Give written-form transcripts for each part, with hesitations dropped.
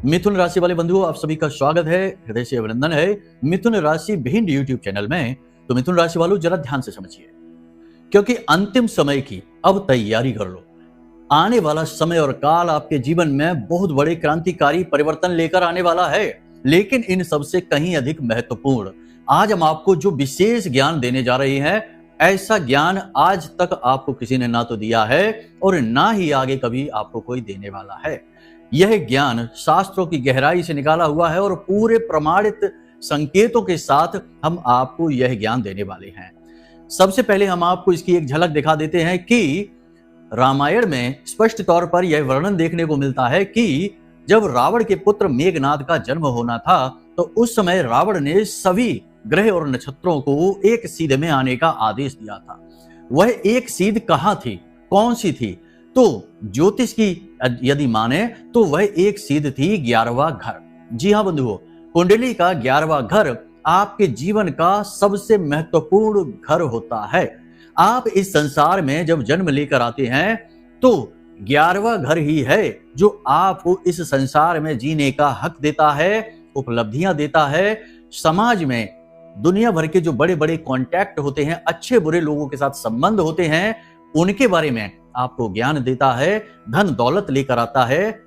मिथुन राशि वाले बंधुओं, आप सभी का स्वागत है, हृदय से अभिनंदन है मिथुन राशि भिंड यूट्यूब चैनल में। तो मिथुन राशि वालों, जरा ध्यान से समझिए, क्योंकि अंतिम समय की अब तैयारी कर लो। आने वाला समय और काल आपके जीवन में बहुत बड़े क्रांतिकारी परिवर्तन लेकर आने वाला है। लेकिन इन सबसे कहीं अधिक महत्वपूर्ण, आज हम आपको जो विशेष ज्ञान देने जा रहे हैं, ऐसा ज्ञान आज तक आपको किसी ने ना तो दिया है और ना ही आगे कभी आपको कोई देने वाला है। यह ज्ञान शास्त्रों की गहराई से निकाला हुआ है और पूरे प्रमाणित संकेतों के साथ हम आपको यह ज्ञान देने वाले हैं। सबसे पहले हम आपको इसकी एक झलक दिखा देते हैं कि रामायण में स्पष्ट तौर पर यह वर्णन देखने को मिलता है कि जब रावण के पुत्र मेघनाद का जन्म होना था, तो उस समय रावण ने सभी ग्रह और नक्षत्रों को एक सीध में आने का आदेश दिया था। वह एक सीध कहाँ थी, कौन सी थी? तो ज्योतिष की यदि माने तो वह एक सीध थी 11वां घर। जी हाँ बंधुओं, कुंडली का 11वां घर आपके जीवन का सबसे महत्वपूर्ण घर होता है। आप इस संसार में जब जन्म लेकर आते हैं तो 11वां घर ही है जो आपको इस संसार में जीने का हक देता है, उपलब्धियां देता है। समाज में दुनिया भर के जो बड़े बड़े कॉन्टैक्ट होते हैं, अच्छे बुरे लोगों के साथ संबंध होते हैं, उनके बारे में आपको ज्ञान देता है, धन दौलत लेकर आता है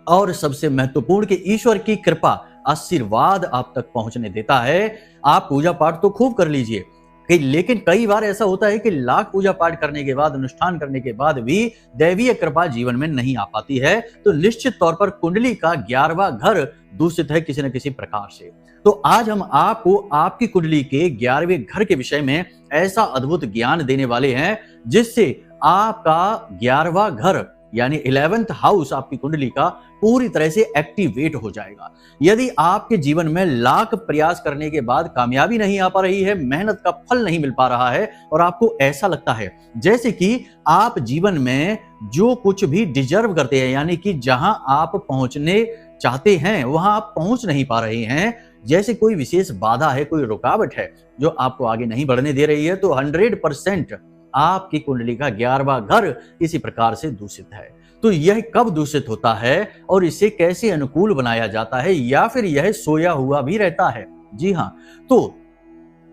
और सबसे महत्वपूर्ण कि ईश्वर की कृपा, आशीर्वाद आप तक पहुंचने देता है। आप पूजा पाठ तो खूब कर लीजिए, लेकिन कई बार ऐसा होता है कि लाख पूजा पाठ करने के बाद, अनुष्ठान करने के बाद भी दैवीय कृपा जीवन में नहीं आ पाती है। तो निश्चित तौर पर कुंडली का 11वां घर दूषित है किसी न किसी प्रकार से। तो आज हम आपको आपकी कुंडली के 11वें घर के विषय में ऐसा अद्भुत ज्ञान देने वाले हैं जिससे आपका 11वां घर यानी 11th हाउस आपकी कुंडली का पूरी तरह से एक्टिवेट हो जाएगा। यदि आपके जीवन में लाख प्रयास करने के बाद कामयाबी नहीं आ पा रही है, मेहनत का फल नहीं मिल पा रहा है और आपको ऐसा लगता है जैसे कि आप जीवन में जो कुछ भी डिजर्व करते हैं, यानी कि जहां आप पहुंचने चाहते हैं वहां आप पहुंच नहीं पा रहे हैं, जैसे कोई विशेष बाधा है, कोई रुकावट है जो आपको आगे नहीं बढ़ने दे रही है, तो 100% आपकी कुंडली का 11वां घर किसी प्रकार से दूषित है। तो यह कब दूषित होता है और इसे कैसे अनुकूल बनाया जाता है, या फिर यह सोया हुआ भी रहता है? जी हाँ, तो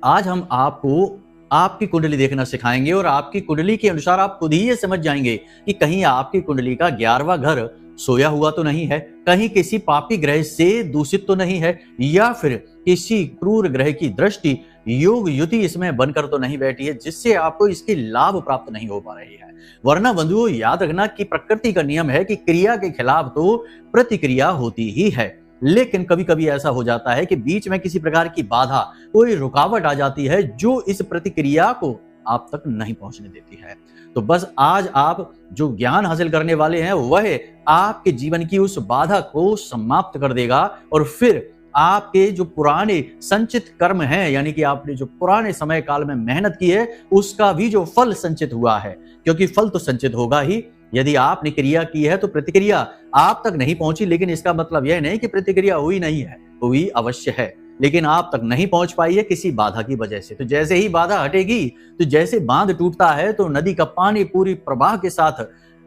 आज हम आपको आपकी कुंडली देखना सिखाएंगे और आपकी कुंडली के अनुसार आप खुद ही ये समझ जाएंगे कि कहीं आपकी कुंडली का 11वां घर सोया हुआ तो नहीं है, कहीं किसी पापी ग्रह से दूषित तो नहीं है, या फिर किसी क्रूर ग्रह की दृष्टि, योग युति इसमें बनकर तो नहीं बैठी है जिससे आपको इसकी लाभ प्राप्त नहीं हो पा रही है। वरना बंधुओं, याद रखना कि प्रकृति का नियम है कि क्रिया के खिलाफ तो प्रतिक्रिया होती ही है। लेकिन कभी कभी ऐसा हो जाता है कि बीच में किसी प्रकार की बाधा, कोई रुकावट आ जाती है जो इस प्रतिक्रिया को आप तक नहीं पहुंचने देती है। तो बस आज आप जो ज्ञान हासिल करने वाले हैं वह आपके जीवन की उस बाधा को समाप्त कर देगा और फिर आपके जो पुराने संचित कर्म हैं, यानी कि आपने जो पुराने समय काल में मेहनत की है, उसका भी जो फल संचित हुआ है, क्योंकि फल तो संचित होगा ही। यदि आपने क्रिया की है तो प्रतिक्रिया आप तक नहीं पहुंची, लेकिन इसका मतलब यह नहीं कि प्रतिक्रिया हुई नहीं है, हुई अवश्य है, लेकिन आप तक नहीं पहुंच पाई है किसी बाधा की वजह से। तो जैसे ही बाधा हटेगी, तो जैसे बांध टूटता है तो नदी का पानी पूरी प्रवाह के साथ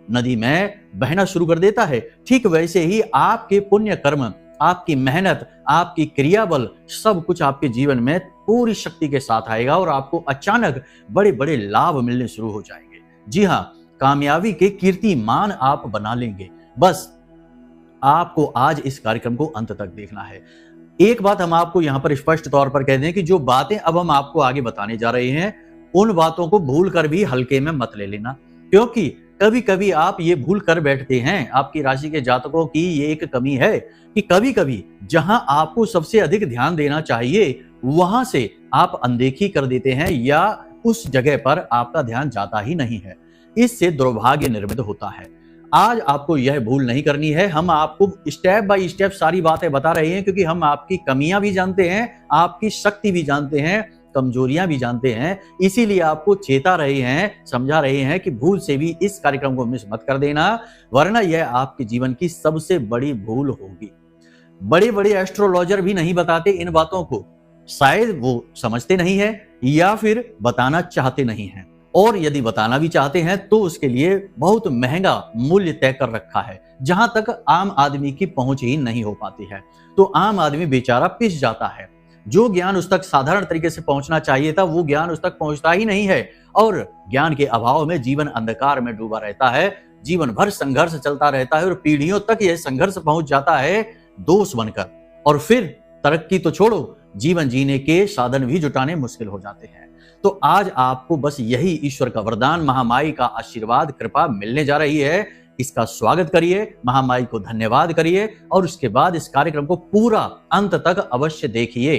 नदी में बहना शुरू कर देता है, ठीक वैसे ही आपके पुण्य कर्म, आपकी मेहनत, आपकी क्रिया बल, सब कुछ आपके जीवन में पूरी शक्ति के साथ आएगा और आपको अचानक बड़े बड़े लाभ मिलने शुरू हो जाएंगे। जी हाँ, कामयाबी के कीर्तिमान आप बना लेंगे। बस आपको आज इस कार्यक्रम को अंत तक देखना है। एक बात हम आपको यहाँ पर स्पष्ट तौर पर कह दें कि जो बातें अब हम आपको आगे बताने जा रहे हैं, उन बातों को भूल कर भी हल्के में मत ले लेना, क्योंकि कभी कभी आप ये भूल कर बैठते हैं, आपकी राशि के जातकों की ये एक कमी है कि कभी कभी जहां आपको सबसे अधिक ध्यान देना चाहिए वहां से आप अनदेखी कर देते हैं या उस जगह पर आपका ध्यान जाता ही नहीं है। इससे दुर्भाग्य निर्मित होता है। आज आपको यह भूल नहीं करनी है। हम आपको स्टेप बाय स्टेप सारी बातें बता रहे हैं, क्योंकि हम आपकी कमियां भी जानते हैं, आपकी शक्ति भी जानते हैं, कमजोरियां भी जानते हैं। इसीलिए आपको चेता रहे हैं, समझा रहे हैं कि भूल से भी इस कार्यक्रम को मिस मत कर देना, वरना यह आपके जीवन की सबसे बड़ी भूल होगी। बड़े बड़े एस्ट्रोलॉजर भी नहीं बताते इन बातों को, शायद वो समझते नहीं है या फिर बताना चाहते नहीं है। और यदि बताना भी चाहते हैं तो उसके लिए बहुत महंगा मूल्य तय कर रखा है, जहां तक आम आदमी की पहुंच ही नहीं हो पाती है। तो आम आदमी बेचारा पिस जाता है। जो ज्ञान उस तक साधारण तरीके से पहुंचना चाहिए था, वो ज्ञान उस तक पहुंचता ही नहीं है, और ज्ञान के अभाव में जीवन अंधकार में डूबा रहता है। जीवन भर संघर्ष चलता रहता है और पीढ़ियों तक यह संघर्ष पहुंच जाता है दोष बनकर, और फिर तरक्की तो छोड़ो, जीवन जीने के साधन भी जुटाने मुश्किल हो जाते हैं। तो आज आपको बस यही ईश्वर का वरदान, महामाई का आशीर्वाद, कृपा मिलने जा रही है। इसका स्वागत करिए, महामाई को धन्यवाद करिए, और उसके बाद इस कार्यक्रम को पूरा अंत तक अवश्य देखिए।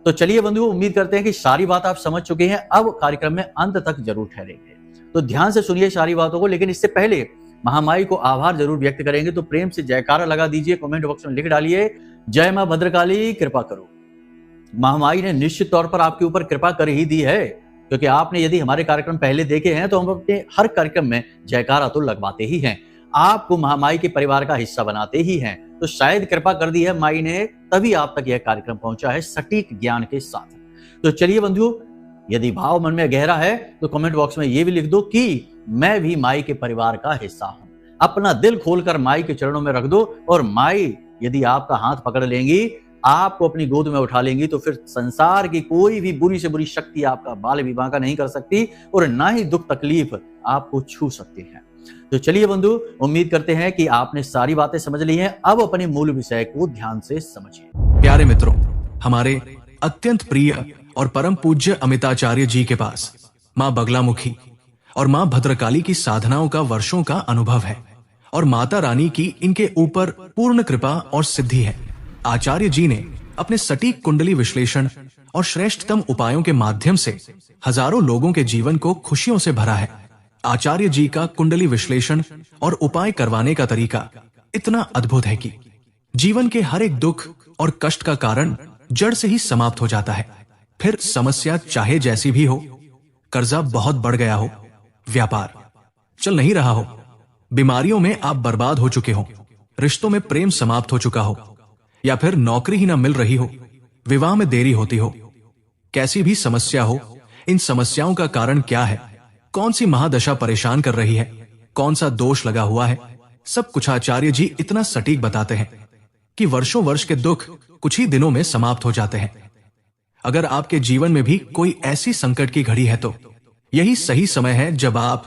तो चलिए बंधुओं, उम्मीद करते हैं कि सारी बात आप समझ चुके हैं। अब कार्यक्रम में अंत तक जरूर ठहरेंगे, तो ध्यान से सुनिए सारी बातों को। लेकिन इससे पहले महामाई को आभार जरूर व्यक्त करेंगे, तो प्रेम से जयकारा लगा दीजिए, कमेंट बॉक्स में लिख डालिए, जय मां भद्रकाली कृपा करो। महामाई ने निश्चित तौर पर आपके ऊपर कृपा कर ही दी है, क्योंकि आपने यदि हमारे कार्यक्रम पहले देखे हैं तो हम अपने हर कार्यक्रम में जयकारा तो लगवाते ही हैं, आपको महामाई के परिवार का हिस्सा बनाते ही हैं। तो शायद कृपा कर दी है माई ने, तभी आप तक यह कार्यक्रम पहुंचा है सटीक ज्ञान के साथ। तो चलिए बंधुओं, यदि भाव मन में गहरा है तो कमेंट बॉक्स में यह भी लिख दो कि मैं भी माई के परिवार का हिस्सा हूं। अपना दिल खोलकर माई के चरणों में रख दो, और माई यदि आपका हाथ पकड़ लेंगी, आपको अपनी गोद में उठा लेंगी, तो फिर संसार की कोई भी बुरी से बुरी शक्ति आपका बाल भी बांका नहीं कर सकती, और ना ही दुख तकलीफ आपको छू सकती है। तो चलिए बंधु, उम्मीद करते हैं कि आपने सारी बातें समझ ली हैं। अब अपने मूल विषय को ध्यान से समझिए। प्यारे मित्रों, हमारे अत्यंत प्रिय और परम पूज्य अमिताचार्य जी के पास माँ बगलामुखी और माँ भद्रकाली की साधनाओं का वर्षों का अनुभव है, और माता रानी की इनके ऊपर पूर्ण कृपा और सिद्धि है। आचार्य जी ने अपने सटीक कुंडली विश्लेषण और श्रेष्ठतम उपायों के माध्यम से हजारों लोगों के जीवन को खुशियों से भरा है। आचार्य जी का कुंडली विश्लेषण और उपाय करवाने का तरीका इतना अद्भुत है कि जीवन के हर एक दुख और कष्ट का कारण जड़ से ही समाप्त हो जाता है। फिर समस्या चाहे जैसी भी हो, कर्जा बहुत बढ़ गया हो, व्यापार चल नहीं रहा हो, बीमारियों में आप बर्बाद हो चुके हो, रिश्तों में प्रेम समाप्त हो चुका हो, या फिर नौकरी ही ना मिल रही हो, विवाह में देरी होती हो, कैसी भी समस्या हो, इन समस्याओं का कारण क्या है, कौन सी महादशा परेशान कर रही है, कौन सा दोष लगा हुआ है, सब कुछ आचार्य जी इतना सटीक बताते हैं कि वर्षों वर्ष के दुख कुछ ही दिनों में समाप्त हो जाते हैं। अगर आपके जीवन में भी कोई ऐसी संकट की घड़ी है तो यही सही समय है जब आप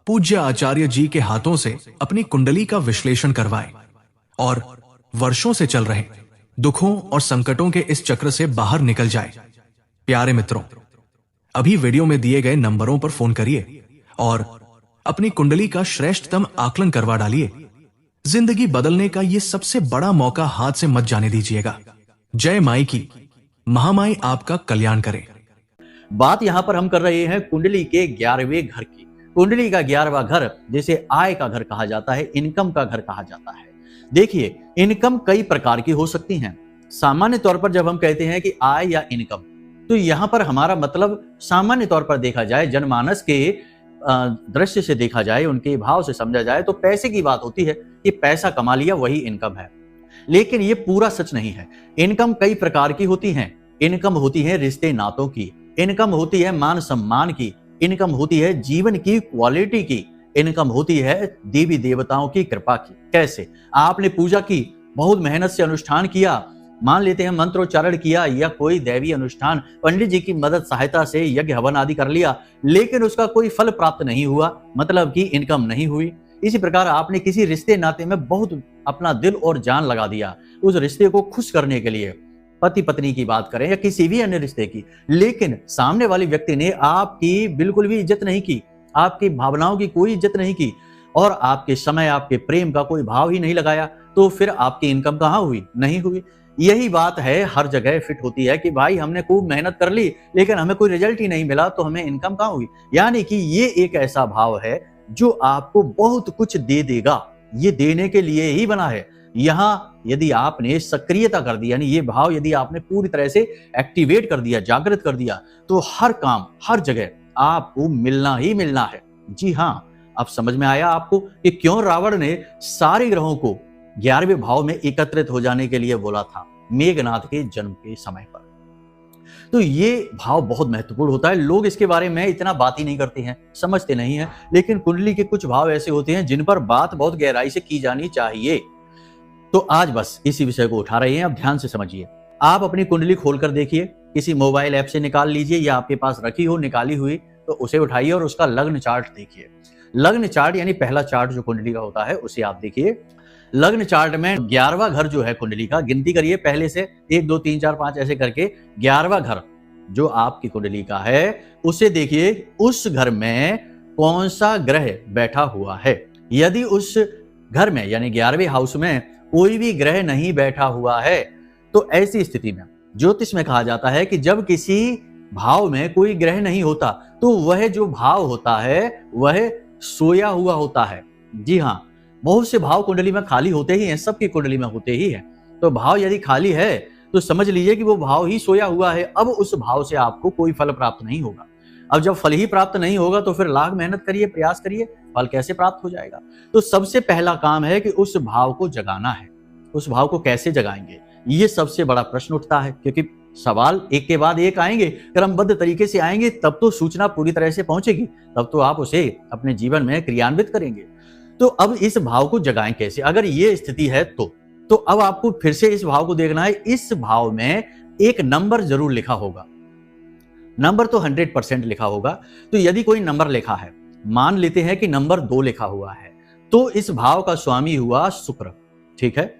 पूज्य आचार्य जी के हाथों से अपनी कुंडली का विश्लेषण करवाएं और वर्षों से चल रहे दुखों और संकटों के इस चक्र से बाहर निकल जाए। प्यारे मित्रों, अभी वीडियो में दिए गए नंबरों पर फोन करिए और अपनी कुंडली का श्रेष्ठतम आकलन करवा डालिए। जिंदगी बदलने का ये सबसे बड़ा मौका हाथ से मत जाने दीजिएगा। जय माई की, महामाई आपका कल्याण करे। बात यहां पर हम कर रहे हैं कुंडली के 11वें घर की। कुंडली का 11वां घर जिसे आय का घर कहा जाता है, इनकम का घर कहा जाता है। देखिए, इनकम कई प्रकार की हो सकती हैं। सामान्य तौर पर जब हम कहते हैं कि आय या इनकम, तो यहां पर हमारा मतलब सामान्य तौर पर देखा जाए, जनमानस के दृश्य से देखा जाए, उनके भाव से समझा जाए तो पैसे की बात होती है कि पैसा कमा लिया वही इनकम है। लेकिन ये पूरा सच नहीं है। इनकम कई प्रकार की होती हैं। इनकम होती है रिश्ते नातों की, इनकम होती है मान सम्मान की, इनकम होती है जीवन की क्वालिटी की, इनकम होती है देवी देवताओं की कृपा की। कैसे? आपने पूजा की, बहुत मेहनत से अनुष्ठान किया, मान लेते हैं मंत्रोच्चारण किया या कोई दैवी अनुष्ठान, पंडित जी की मदद सहायता से यज्ञ हवन आदि कर लिया, लेकिन उसका कोई फल प्राप्त नहीं हुआ, मतलब कि इनकम नहीं हुई। इसी प्रकार आपने किसी रिश्ते नाते में बहुत अपना दिल और जान लगा दिया उस रिश्ते को खुश करने के लिए, पति पत्नी की बात करें या किसी भी अन्य रिश्ते की, लेकिन सामने वाले व्यक्ति ने आपकी बिल्कुल भी इज्जत नहीं की, आपकी भावनाओं की कोई इज्जत नहीं की और आपके समय, आपके प्रेम का कोई भाव ही नहीं लगाया, तो फिर आपकी इनकम कहाँ हुई? नहीं हुई। यही बात है, हर जगह फिट होती है कि भाई हमने खूब मेहनत कर ली लेकिन हमें कोई रिजल्ट ही नहीं मिला, तो हमें इनकम कहाँ हुई? यानी कि ये एक ऐसा भाव है जो आपको बहुत कुछ दे देगा, ये देने के लिए ही बना है। यहाँ यदि आपने सक्रियता कर दी, यानी ये भाव यदि आपने पूरी तरह से एक्टिवेट कर दिया, जागृत कर दिया, तो हर काम, हर जगह आपको मिलना ही मिलना है। जी हाँ, अब समझ में आया आपको कि क्यों रावण ने सारे ग्रहों को 11वें भाव में एकत्रित हो जाने के लिए बोला था मेघनाथ के जन्म के समय पर। तो ये भाव बहुत महत्वपूर्ण होता है। लोग इसके बारे में इतना बात ही नहीं करते हैं, समझते नहीं हैं, लेकिन कुंडली के कुछ भाव ऐसे होते हैं जिन पर बात बहुत गहराई से की जानी चाहिए। तो आज बस इसी विषय को उठा रहे हैं, अब ध्यान से समझिए। आप अपनी कुंडली खोलकर देखिए, किसी मोबाइल ऐप से निकाल लीजिए या आपके पास रखी हो निकाली हुई, तो उसे उठाइए और उसका लग्न चार्ट देखिए। लग्न चार्ट यानी पहला चार्ट जो कुंडली का होता है उसे आप देखिए। लग्न चार्ट में 11वां घर जो है कुंडली का, गिनती करिए पहले से 1 2 3 4 5 ऐसे करके 11वां घर जो आपकी कुंडली का है उसे देखिए, उस घर में कौन सा ग्रह बैठा हुआ है। यदि उस घर में यानी 11वें हाउस में कोई भी ग्रह नहीं बैठा हुआ है तो ऐसी स्थिति में ज्योतिष में कहा जाता है कि जब किसी भाव में कोई ग्रह नहीं होता तो वह जो भाव होता है वह सोया हुआ होता है। जी हाँ, बहुत से भाव कुंडली में खाली होते ही हैं, सबकी कुंडली में होते ही हैं। तो भाव यदि खाली है तो समझ लीजिए कि वो भाव ही सोया हुआ है। अब उस भाव से आपको कोई फल प्राप्त नहीं होगा। अब जब फल ही प्राप्त नहीं होगा तो फिर लाख मेहनत करिए, प्रयास करिए, फल कैसे प्राप्त हो जाएगा। तो सबसे पहला काम है कि उस भाव को जगाना है। उस भाव को कैसे जगाएंगे, ये सबसे बड़ा प्रश्न उठता है, क्योंकि सवाल एक के बाद एक आएंगे। क्रमबद्ध तरीके से आएंगे तब तो सूचना पूरी तरह से पहुंचेगी, तब तो आप उसे अपने जीवन में क्रियान्वित करेंगे। तो अब इस भाव को जगाएं कैसे, अगर ये स्थिति है तो अब आपको फिर से इस भाव को देखना है। इस भाव में एक नंबर जरूर लिखा होगा, नंबर तो 100% लिखा होगा। तो यदि कोई नंबर लिखा है, मान लेते हैं कि नंबर 2 लिखा हुआ है, तो इस भाव का स्वामी हुआ शुक्र, ठीक है।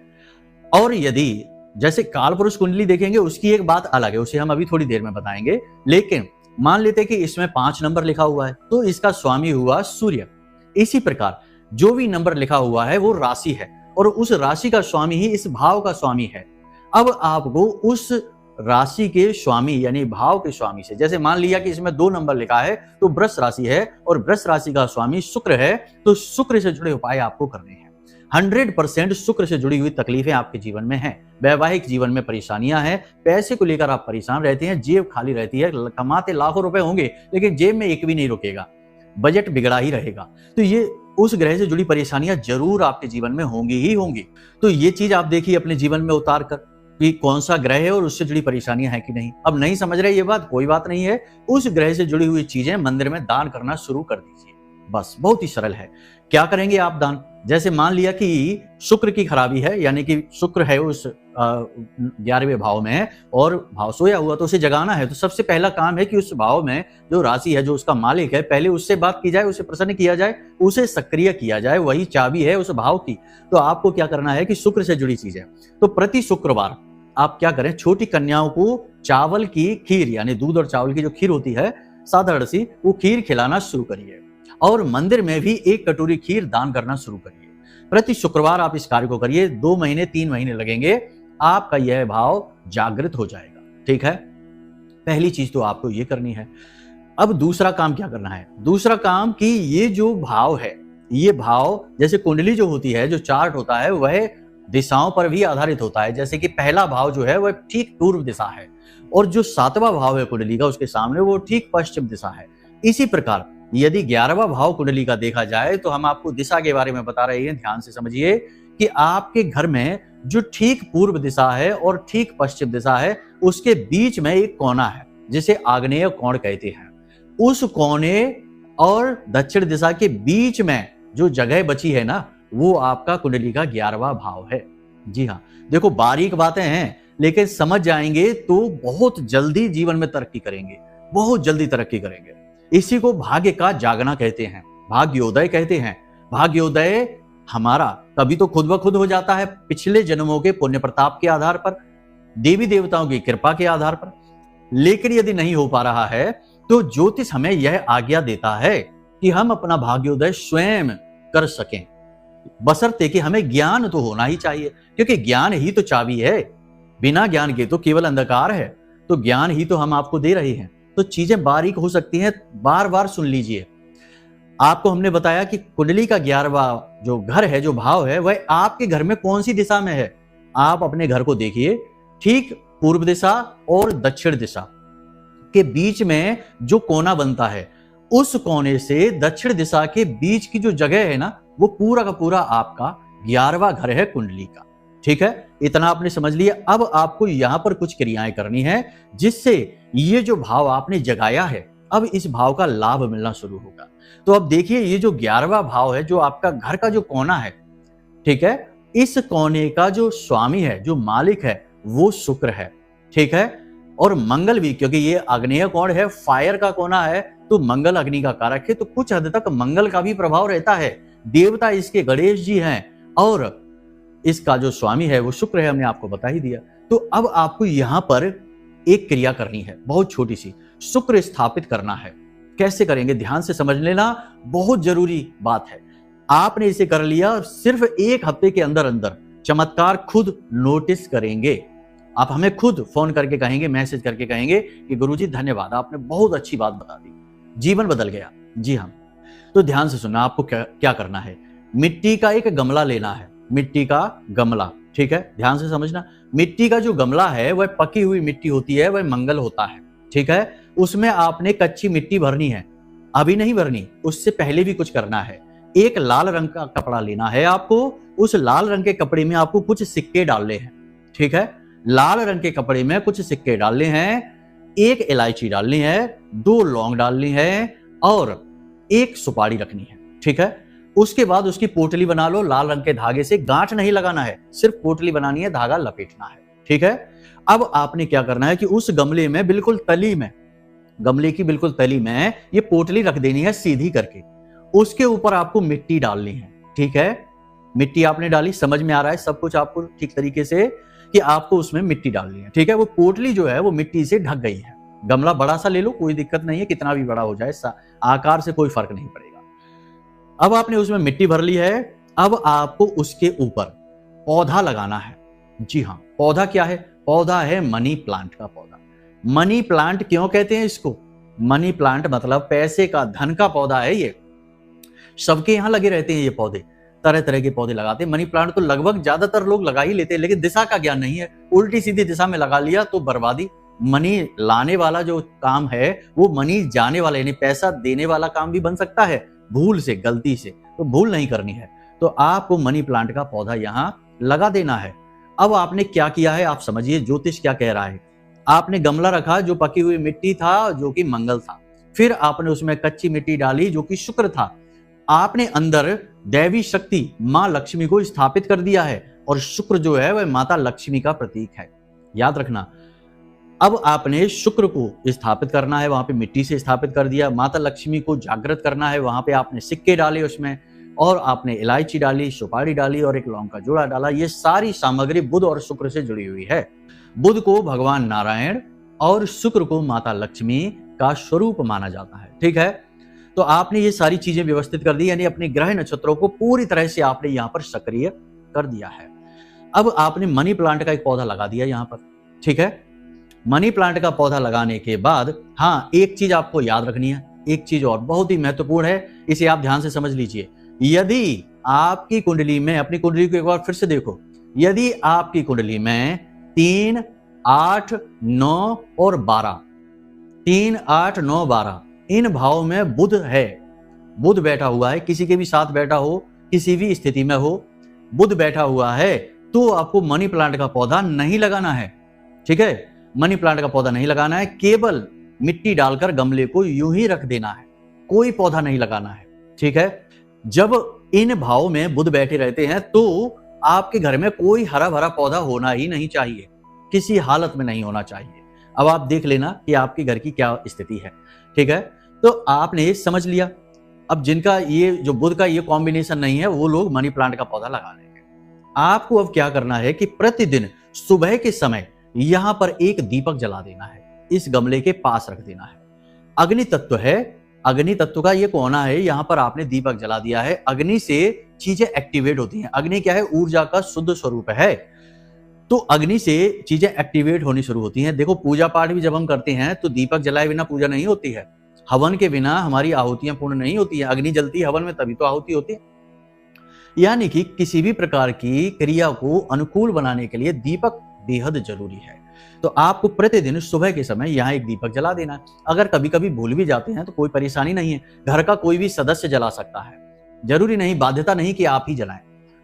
और यदि जैसे काल पुरुष कुंडली देखेंगे उसकी एक बात अलग है, उसे हम अभी थोड़ी देर में बताएंगे, लेकिन मान लेते हैं कि इसमें 5 नंबर लिखा हुआ है तो इसका स्वामी हुआ सूर्य। इसी प्रकार जो भी नंबर लिखा हुआ है वो राशि है और उस राशि का स्वामी ही इस भाव का स्वामी है। अब आपको उस राशि के स्वामी यानी भाव के स्वामी से, जैसे मान लिया कि इसमें 2 नंबर लिखा है तो वृष राशि है और वृष राशि का स्वामी शुक्र है, तो शुक्र से जुड़े उपाय आपको करने हैं। 100% शुक्र से जुड़ी हुई तकलीफें आपके जीवन में हैं, वैवाहिक जीवन में परेशानियां हैं, पैसे को लेकर आप परेशान रहते हैं, जेब खाली रहती है, कमाते लाखों रुपए होंगे लेकिन जेब में एक भी नहीं रुकेगा, बजट बिगड़ा ही रहेगा। तो ये उस ग्रह से जुड़ी परेशानियां जरूर आपके जीवन में होंगी ही होंगी। तो ये चीज आप देखिए अपने जीवन में उतार कर कि कौन सा ग्रह है और उससे जुड़ी परेशानियां हैं कि नहीं। अब नहीं समझ रहे ये बात, कोई बात नहीं है, उस ग्रह से जुड़ी हुई चीजें मंदिर में दान करना शुरू कर दीजिए। बस बहुत ही सरल है। क्या करेंगे आप दान, जैसे मान लिया कि शुक्र की खराबी है, यानी कि शुक्र है उस 11वें भाव में और भाव सोया हुआ, तो उसे जगाना है। तो सबसे पहला काम है कि उस भाव में जो राशि है, जो उसका मालिक है, पहले उससे बात की जाए, उसे प्रसन्न किया जाए, उसे सक्रिय किया जाए, वही चाबी है उस भाव की। तो आपको क्या करना है कि शुक्र से जुड़ी चीजें, तो प्रति शुक्रवार आप क्या करें, छोटी कन्याओं को चावल की खीर यानी दूध और चावल की जो खीर होती है साधारण सी, वो खीर खिलाना शुरू करिए और मंदिर में भी 1 कटोरी खीर दान करना शुरू करिए। प्रति शुक्रवार आप इस कार्य को करिए, 2 महीने 3 महीने लगेंगे, आपका यह भाव जागृत हो जाएगा। ठीक है, पहली चीज तो आपको ये करनी है। अब दूसरा काम क्या करना है, दूसरा काम कि ये जो भाव है, ये भाव जैसे कुंडली जो होती है, जो चार्ट होता है, वह दिशाओं पर भी आधारित होता है। जैसे कि पहला भाव जो है वह ठीक पूर्व दिशा है और जो 7वां भाव है कुंडली का उसके सामने वो ठीक पश्चिम दिशा है। इसी प्रकार यदि 11वां भाव कुंडली का देखा जाए तो हम आपको दिशा के बारे में बता रहे हैं, ध्यान से समझिए कि आपके घर में जो ठीक पूर्व दिशा है और ठीक पश्चिम दिशा है उसके बीच में एक कोना है जिसे आग्नेय कोण कहते हैं। उस कोने और दक्षिण दिशा के बीच में जो जगह बची है ना, वो आपका कुंडली का 11वां भाव है। जी हाँ, देखो बारीक बातें हैं लेकिन समझ जाएंगे तो बहुत जल्दी जीवन में तरक्की करेंगे, बहुत जल्दी तरक्की करेंगे। इसी को भाग्य का जागना कहते हैं, भाग्योदय कहते हैं। भाग्योदय हमारा कभी तो खुद ब खुद हो जाता है, पिछले जन्मों के पुण्य प्रताप के आधार पर, देवी देवताओं की कृपा के आधार पर। लेकिन यदि नहीं हो पा रहा है तो ज्योतिष हमें यह आज्ञा देता है कि हम अपना भाग्योदय स्वयं कर सकें, बशर्ते कि हमें ज्ञान तो होना ही चाहिए, क्योंकि ज्ञान ही तो चाबी है। बिना ज्ञान के तो केवल अंधकार है, तो ज्ञान ही तो हम आपको दे रहे हैं। तो चीजें बारीक हो सकती हैं, बार बार सुन लीजिए। आपको हमने बताया कि कुंडली का 11वां जो घर है, जो भाव है, वह आपके घर में कौन सी दिशा में है। आप अपने घर को देखिए, ठीक पूर्व दिशा और दक्षिण दिशा के बीच में जो कोना बनता है, उस कोने से दक्षिण दिशा के बीच की जो जगह है ना, वो पूरा का पूरा आपका 11वां घर है कुंडली का। ठीक है, इतना आपने समझ लिया। अब आपको यहां पर कुछ क्रियाएं करनी है जिससे ये जो भाव आपने जगाया है, अब इस भाव का लाभ मिलना शुरू होगा। तो अब देखिए, ये जो 11वां भाव है, जो आपका घर का जो कोना है, ठीक है, इस कोने का जो स्वामी है, जो मालिक है, वो शुक्र है। ठीक है, और मंगल भी, क्योंकि ये आग्नेय कोण है, फायर का कोना है, तो मंगल अग्नि का कारक है, तो कुछ हद तक मंगल का भी प्रभाव रहता है। देवता इसके गणेश जी हैं और इसका जो स्वामी है वो शुक्र है, हमने आपको बता ही दिया। तो अब आपको यहां पर एक क्रिया करनी है, बहुत छोटी सी, शुक्र स्थापित करना है। कैसे करेंगे, ध्यान से समझ लेना, बहुत जरूरी बात है। आपने इसे कर लिया, सिर्फ 1 हफ्ते के अंदर अंदर चमत्कार खुद नोटिस करेंगे। आप हमें खुद फोन करके कहेंगे, मैसेज करके कहेंगे कि गुरुजी धन्यवाद, आपने बहुत अच्छी बात बता दी, जीवन बदल गया। जी हाँ, तो ध्यान से सुनना, आपको क्या करना है। मिट्टी का एक गमला लेना है, मिट्टी का गमला, ठीक है, ध्यान से समझना। मिट्टी का जो गमला है वह पकी हुई मिट्टी होती है, वह मंगल होता है। ठीक है, उसमें आपने कच्ची मिट्टी भरनी है, अभी नहीं भरनी, उससे पहले भी कुछ करना है। एक लाल रंग का कपड़ा लेना है आपको, उस लाल रंग के कपड़े में आपको कुछ सिक्के डालने हैं। ठीक है, लाल रंग के कपड़े में कुछ सिक्के डालने हैं, 1 इलायची डालनी है, 2 लौंग डालनी है और 1 सुपारी रखनी है। ठीक है, उसके बाद उसकी पोटली बना लो, लाल रंग के धागे से, गांठ नहीं लगाना है, सिर्फ पोटली बनानी है, धागा लपेटना है। ठीक है, अब आपने क्या करना है कि उस गमले में बिल्कुल तली में, गमले की बिल्कुल तली में ये पोटली रख देनी है सीधी करके। उसके ऊपर आपको मिट्टी डालनी है। ठीक है, मिट्टी आपने डाली, समझ में आ रहा है सब कुछ आपको ठीक तरीके से कि आपको उसमें मिट्टी डालनी है। ठीक है, वो पोटली जो है वो मिट्टी से ढक गई है। गमला बड़ा सा ले लो, कोई दिक्कत नहीं है, कितना भी बड़ा हो जाए, आकार से कोई फर्क नहीं पड़ेगा। अब आपने उसमें मिट्टी भर ली है, अब आपको उसके ऊपर पौधा लगाना है। जी हाँ, पौधा क्या है, पौधा है मनी प्लांट का पौधा। मनी प्लांट क्यों कहते हैं इसको, मनी प्लांट मतलब पैसे का, धन का पौधा है। ये सबके यहां लगे रहते हैं, ये पौधे तरह तरह के पौधे लगाते हैं। मनी प्लांट तो लगभग ज्यादातर लोग लगा ही लेते हैं, लेकिन दिशा का ज्ञान नहीं है, उल्टी सीधी दिशा में लगा लिया तो बर्बादी। मनी लाने वाला जो काम है वो मनी जाने वाला, यानी पैसा देने वाला काम भी बन सकता है, भूल से, गलती से, तो भूल नहीं करनी है। तो आपको मनी प्लांट का पौधा यहां लगा देना है। अब आपने क्या किया है, आप समझिए ज्योतिष क्या कह रहा है। आपने गमला रखा जो पकी हुई मिट्टी था, जो कि मंगल था, फिर आपने उसमें कच्ची मिट्टी डाली जो कि शुक्र था। आपने अंदर दैवी शक्ति मां लक्ष्मी को स्थापित कर दिया है, और शुक्र जो है वह माता लक्ष्मी का प्रतीक है, याद रखना। अब आपने शुक्र को स्थापित करना है, वहां पे मिट्टी से स्थापित कर दिया। माता लक्ष्मी को जागृत करना है, वहां पे आपने सिक्के डाले उसमें, और आपने इलायची डाली, सुपारी डाली और 1 लौंग का जोड़ा डाला। ये सारी सामग्री बुध और शुक्र से जुड़ी हुई है। बुध को भगवान नारायण और शुक्र को माता लक्ष्मी का स्वरूप माना जाता है। ठीक है, तो आपने ये सारी चीजें व्यवस्थित कर दी, यानी अपने ग्रह नक्षत्रों को पूरी तरह से आपने यहाँ पर सक्रिय कर दिया है। अब आपने मनी प्लांट का एक पौधा लगा दिया यहाँ पर। ठीक है, मनी प्लांट का पौधा लगाने के बाद, हाँ, एक चीज आपको याद रखनी है, एक चीज और बहुत ही महत्वपूर्ण है, इसे आप ध्यान से समझ लीजिए। यदि आपकी कुंडली में, अपनी कुंडली को एक बार फिर से देखो, यदि आपकी कुंडली में 3, 8, 9 और 12, 3, 8, 9, 12 इन भावों में बुध है, बुध बैठा हुआ है, किसी के भी साथ बैठा हो, किसी भी स्थिति में हो, बुध बैठा हुआ है, तो आपको मनी प्लांट का पौधा नहीं लगाना है। ठीक है, मनी प्लांट का पौधा नहीं लगाना है, केवल मिट्टी डालकर गमले को यूं ही रख देना है, कोई पौधा नहीं लगाना है। ठीक है, जब इन भावों में बुध बैठे रहते हैं तो आपके घर में कोई हरा भरा पौधा होना ही नहीं चाहिए, किसी हालत में नहीं होना चाहिए। अब आप देख लेना कि आपके घर की क्या स्थिति है। ठीक है, तो आपने समझ लिया। अब जिनका ये जो बुध का ये कॉम्बिनेशन नहीं है, वो लोग मनी प्लांट का पौधा लगा लेंगे। आपको अब क्या करना है कि प्रतिदिन सुबह के समय यहां पर एक दीपक जला देना है, इस गमले के पास रख देना है। अग्नि तत्व है, अग्नि तत्व का ये कोना है, यहां पर आपने दीपक जला दिया है। अग्नि से चीजें एक्टिवेट होती हैं। अग्नि क्या है, ऊर्जा का शुद्ध स्वरूप है, तो अग्नि से चीजें एक्टिवेट होनी शुरू होती हैं। देखो, पूजा पाठ भी जब हम करते हैं तो दीपक जलाए बिना पूजा नहीं होती है, हवन के बिना हमारी आहुतियां पूर्ण नहीं होती है। अग्नि जलती है हवन में, तभी तो आहुति होती है। यानी कि किसी भी प्रकार की क्रिया को अनुकूल बनाने के लिए दीपक बेहद जरूरी है। तो आपको प्रतिदिन सुबह के समय यहाँ एक दीपक जला देना है। अगर कभी कभी भूल भी जाते हैं तो कोई परेशानी नहीं है, घर का कोई भी सदस्य जला सकता है, जरूरी नहीं, बाध्यता नहीं कि आप ही जलाएं।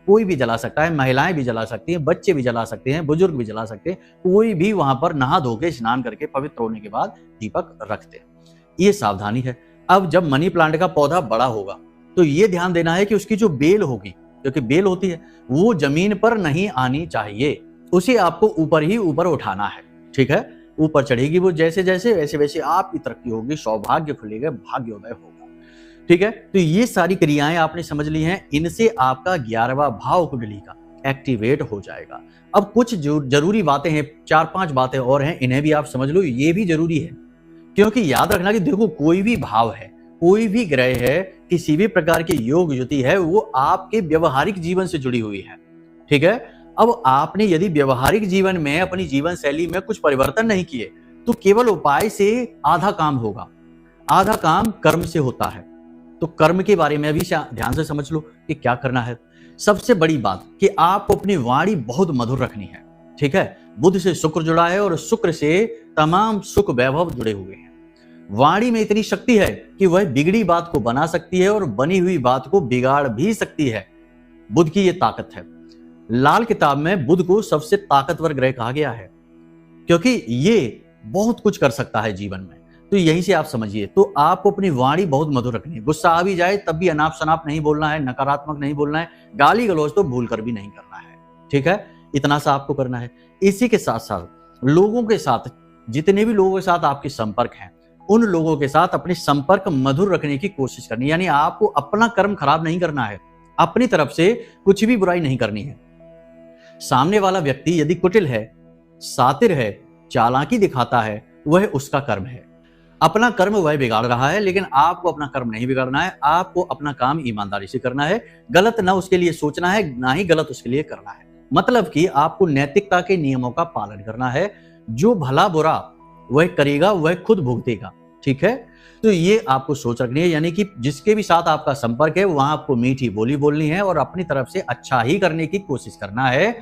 कोई भी जला सकता है, महिलाएं भी जला सकती हैं, बच्चे भी जला सकते हैं, बुजुर्ग भी जला सकते हैं, कोई भी वहां पर नहा धो के स्नान करके पवित्र होने के बाद दीपक रखते हैं। ये सावधानी है। अब जब मनी प्लांट का पौधा बड़ा होगा तो ये ध्यान देना है कि उसकी जो बेल होगी, क्योंकि बेल होती है, वो जमीन पर नहीं आनी चाहिए, उसे आपको ऊपर ही ऊपर उठाना है। ठीक है, ऊपर चढ़ेगी वो जैसे जैसे, वैसे वैसे आपकी तरक्की होगी, सौभाग्य खुलेगा, भाग्योदय होगा। ठीक है, तो ये सारी क्रियाएं आपने समझ ली हैं, इनसे आपका 11वां भाव कुंडली का एक्टिवेट हो जाएगा। अब कुछ जो जरूरी बातें हैं, 4-5 बातें और हैं, इन्हें भी आप समझ लो, ये भी जरूरी है। क्योंकि याद रखना कि देखो, कोई भी भाव है, कोई भी ग्रह है, किसी भी प्रकार की योग युति है, वो आपके व्यवहारिक जीवन से जुड़ी हुई है। ठीक है, अब आपने यदि व्यवहारिक जीवन में अपनी जीवन शैली में कुछ परिवर्तन नहीं किए तो केवल उपाय से आधा काम होगा, आधा काम कर्म से होता है। तो कर्म के बारे में भी ध्यान से समझ लो कि क्या करना है। सबसे बड़ी बात कि आपको अपनी वाणी बहुत मधुर रखनी है। ठीक है, बुध से शुक्र जुड़ा है और शुक्र से तमाम सुख वैभव जुड़े हुए हैं। वाणी में इतनी शक्ति है कि वह बिगड़ी बात को बना सकती है और बनी हुई बात को बिगाड़ भी सकती है। बुध की यह ताकत है। लाल किताब में बुध को सबसे ताकतवर ग्रह कहा गया है, क्योंकि ये बहुत कुछ कर सकता है जीवन में। तो यहीं से आप समझिए, तो आपको अपनी वाणी बहुत मधुर रखनी है। गुस्सा आ भी जाए तब भी अनाप शनाप नहीं बोलना है, नकारात्मक नहीं बोलना है, गाली गलौज तो भूल कर भी नहीं करना है। ठीक है, इतना सा आपको करना है। इसी के साथ साथ लोगों के साथ, जितने भी लोगों के साथ आपके संपर्क हैं, उन लोगों के साथ अपने संपर्क मधुर रखने की कोशिश करनी है। यानी आपको अपना कर्म खराब नहीं करना है, अपनी तरफ से कुछ भी बुराई नहीं करनी है। सामने वाला व्यक्ति यदि कुटिल है, सातिर है, चालाकी दिखाता है, वह उसका कर्म है। अपना कर्म वह बिगाड़ रहा है, लेकिन आपको अपना कर्म नहीं बिगाड़ना है। आपको अपना काम ईमानदारी से करना है, गलत ना उसके लिए सोचना है, ना ही गलत उसके लिए करना है। मतलब कि आपको नैतिकता के नियमों का पालन करना है। जो भला बुरा वह करेगा वह खुद भुगतेगा। ठीक है, तो ये आपको सोच रखनी है। यानी कि जिसके भी साथ आपका संपर्क है वहां आपको मीठी बोली बोलनी है और अपनी तरफ से अच्छा ही करने की कोशिश करना है।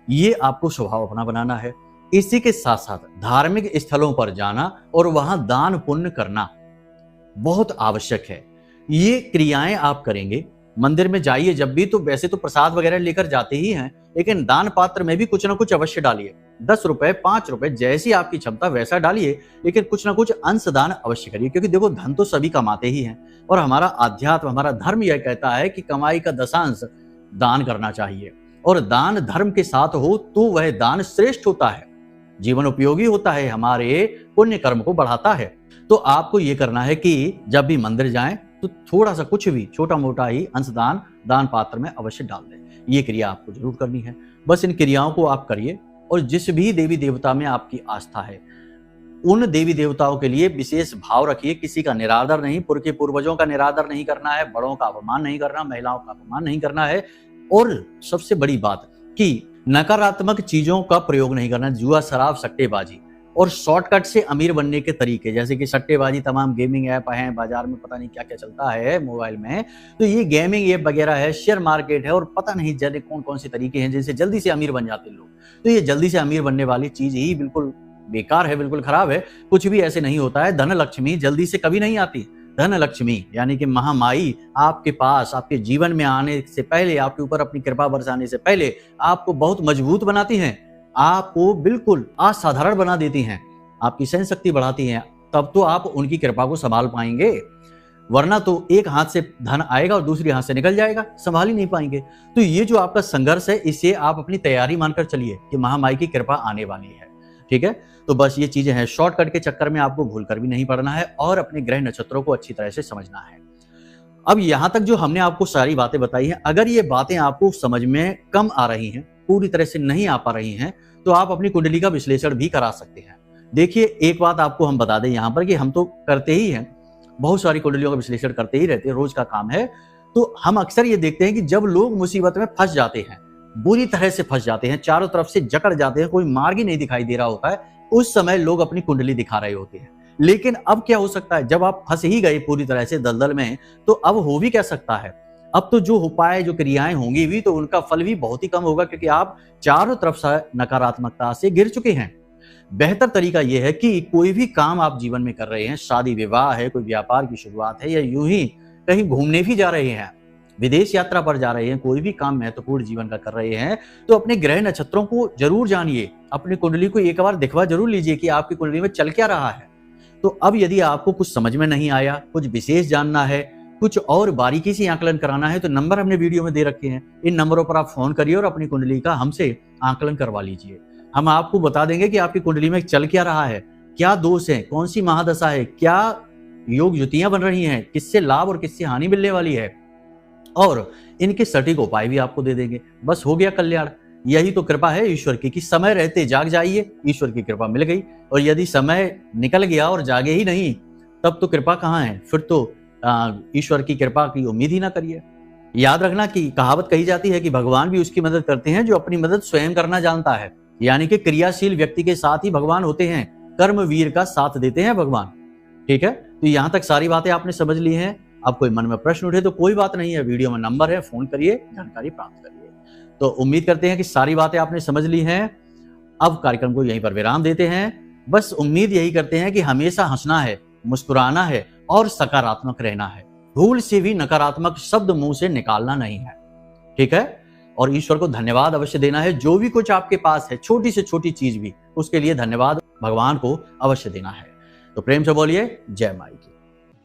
ये आपको स्वभाव अपना बनाना है। इसी के साथ साथ धार्मिक स्थलों पर जाना और वहां दान पुण्य करना बहुत आवश्यक है। ये क्रियाएं आप करेंगे। मंदिर में जाइए जब भी, तो वैसे तो प्रसाद वगैरह लेकर जाते ही हैं, लेकिन दान पात्र में भी कुछ ना कुछ अवश्य डालिए। 10 रुपए, 5 रुपए, जैसी आपकी क्षमता वैसा डालिए, लेकिन कुछ ना कुछ अंश दान अवश्य करिए। क्योंकि देखो, धन तो सभी कमाते ही हैं और हमारा अध्यात्म, हमारा धर्म यह कहता है कि कमाई का दशांश दान करना चाहिए। और दान धर्म के साथ हो तो वह दान श्रेष्ठ होता है, जीवन उपयोगी होता है, हमारे पुण्य कर्म को बढ़ाता है। तो आपको यह करना है कि जब भी मंदिर जाएं तो थोड़ा सा, कुछ भी छोटा मोटा ही अंशदान दान पात्र में अवश्य डाल दें। ये क्रिया आपको जरूर करनी है। बस इन क्रियाओं को आप करिए। और जिस भी देवी देवता में आपकी आस्था है, उन देवी देवताओं के लिए विशेष भाव रखिए। किसी का निरादर नहीं, पुरखे पूर्वजों का निरादर नहीं करना है, बड़ों का अपमान नहीं करना, महिलाओं का अपमान नहीं करना है। और सबसे बड़ी बात कि नकारात्मक चीजों का प्रयोग नहीं करना, जुआ, शराब, सट्टेबाजी और शॉर्टकट से अमीर बनने के तरीके, जैसे कि सट्टेबाजी, तमाम गेमिंग ऐप हैं, बाजार में पता नहीं क्या क्या चलता है मोबाइल में, तो ये गेमिंग ऐप वगैरह है, शेयर मार्केट है और पता नहीं जाने कौन कौन से तरीके हैं जिनसे जल्दी से अमीर बन जाते हैं लोग। तो ये जल्दी से अमीर बनने वाली चीज ही बिल्कुल बेकार है, बिल्कुल खराब है। कुछ भी ऐसे नहीं होता है। धन लक्ष्मी जल्दी से कभी नहीं आती। धन लक्ष्मी यानी कि महामाई आपके पास, आपके जीवन में आने से पहले, आपके ऊपर अपनी कृपा बरसाने से पहले आपको बहुत मजबूत बनाती हैं, आपको बिल्कुल असाधारण बना देती हैं, आपकी सहन शक्ति बढ़ाती हैं। तब तो आप उनकी कृपा को संभाल पाएंगे, वरना तो एक हाथ से धन आएगा और दूसरी हाथ से निकल जाएगा, संभाल ही नहीं पाएंगे। तो ये जो आपका संघर्ष है, इसे आप अपनी तैयारी मानकर चलिए कि महामाई की कृपा आने वाली है। ठीक है, तो बस ये चीजें हैं। शॉर्टकट के चक्कर में आपको भूल कर भी नहीं पड़ना है और अपने ग्रह नक्षत्रों को अच्छी तरह से समझना है। अब यहां तक जो हमने आपको सारी बातें बताई हैं, अगर ये बातें आपको समझ में कम आ रही हैं, पूरी तरह से नहीं आ पा रही हैं, तो आप अपनी कुंडली का विश्लेषण भी करा सकते हैं। देखिए, एक बात आपको हम बता दें यहाँ पर कि हम तो करते ही हैं, बहुत सारी कुंडलियों का विश्लेषण करते ही रहते हैं, रोज का काम है। तो हम अक्सर ये देखते हैं कि जब लोग मुसीबत में फंस जाते हैं, बुरी तरह से फंस जाते हैं, चारों तरफ से जकड़ जाते हैं, कोई मार्ग ही नहीं दिखाई दे रहा होता है, उस समय लोग अपनी कुंडली दिखा रहे होते हैं। लेकिन अब क्या हो सकता है, जब आप फंस ही गए पूरी तरह से दलदल में, तो अब हो भी क्या सकता है। अब तो जो उपाय, जो क्रियाएं होंगी भी, तो उनका फल भी बहुत ही कम होगा, क्योंकि आप चारों तरफ से नकारात्मकता से घिर चुके हैं। बेहतर तरीका यह है कि कोई भी काम आप जीवन में कर रहे हैं, शादी विवाह है, कोई व्यापार की शुरुआत है, या यूं ही कहीं घूमने भी जा रहे हैं, विदेश यात्रा पर जा रहे हैं, कोई भी काम महत्वपूर्ण जीवन का कर रहे हैं, तो अपने ग्रह नक्षत्रों को जरूर जानिए, अपनी कुंडली को एक बार दिखवा जरूर लीजिए कि आपकी कुंडली में चल क्या रहा है। तो अब यदि आपको कुछ समझ में नहीं आया, कुछ विशेष जानना है, कुछ और बारीकी से आकलन कराना है, तो नंबर हमने वीडियो में दे रखे हैं। इन नंबरों पर आप फोन करिए और अपनी कुंडली का हमसे आकलन करवा लीजिए। हम आपको बता देंगे कि आपकी कुंडली में चल क्या रहा है, क्या दोष है, कौन सी महादशा है, क्या योग युतियां बन रही हैं, किससे लाभ और किससे हानि मिलने वाली है, और इनके सटीक उपाय भी आपको दे देंगे। बस हो गया कल्याण। यही तो कृपा है ईश्वर की कि समय रहते जाग जाइए, ईश्वर की कृपा मिल गई। और यदि समय निकल गया और जागे ही नहीं, तब तो कृपा कहाँ है, फिर तो ईश्वर की कृपा की उम्मीद ही ना करिए। याद रखना कि कहावत कही जाती है कि भगवान भी उसकी मदद करते हैं जो अपनी मदद स्वयं करना जानता है। यानी कि क्रियाशील व्यक्ति के साथ ही भगवान होते हैं, कर्मवीर का साथ देते हैं भगवान। ठीक है, तो यहां तक सारी बातें आपने समझ ली हैं। अब कोई मन में प्रश्न उठे तो कोई बात नहीं है, वीडियो में नंबर है, फोन करिए, जानकारी प्राप्त करिए। तो उम्मीद करते हैं कि सारी बातें आपने समझ ली हैं। अब कार्यक्रम को यहीं पर विराम देते हैं। बस उम्मीद यही करते हैं कि हमेशा हंसना है, मुस्कुराना है और सकारात्मक रहना है। भूल से भी नकारात्मक शब्द मुंह से निकालना नहीं है। ठीक है, और ईश्वर को धन्यवाद अवश्य देना है। जो भी कुछ आपके पास है, छोटी से छोटी चीज भी, उसके लिए धन्यवाद भगवान को अवश्य देना है। तो प्रेम से बोलिए जय माई की।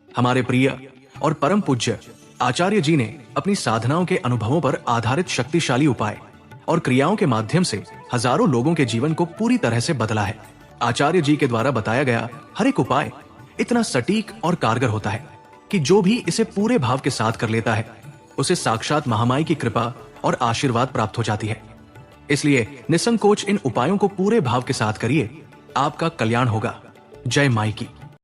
हमारे प्रिय और परम पूज्य आचार्य जी ने अपनी साधनाओं के अनुभवों पर आधारित शक्तिशाली उपाय और क्रियाओं के माध्यम से हजारों लोगों के जीवन को पूरी तरह से बदला है। आचार्य जी के द्वारा बताया गया हर एक उपाय इतना सटीक और कारगर होता है कि जो भी इसे पूरे भाव के साथ कर लेता है, उसे साक्षात महामाई की कृपा और आशीर्वाद प्राप्त हो जाती है। इसलिए निसंकोच इन उपायों को पूरे भाव के साथ करिए, आपका कल्याण होगा। जय माई की।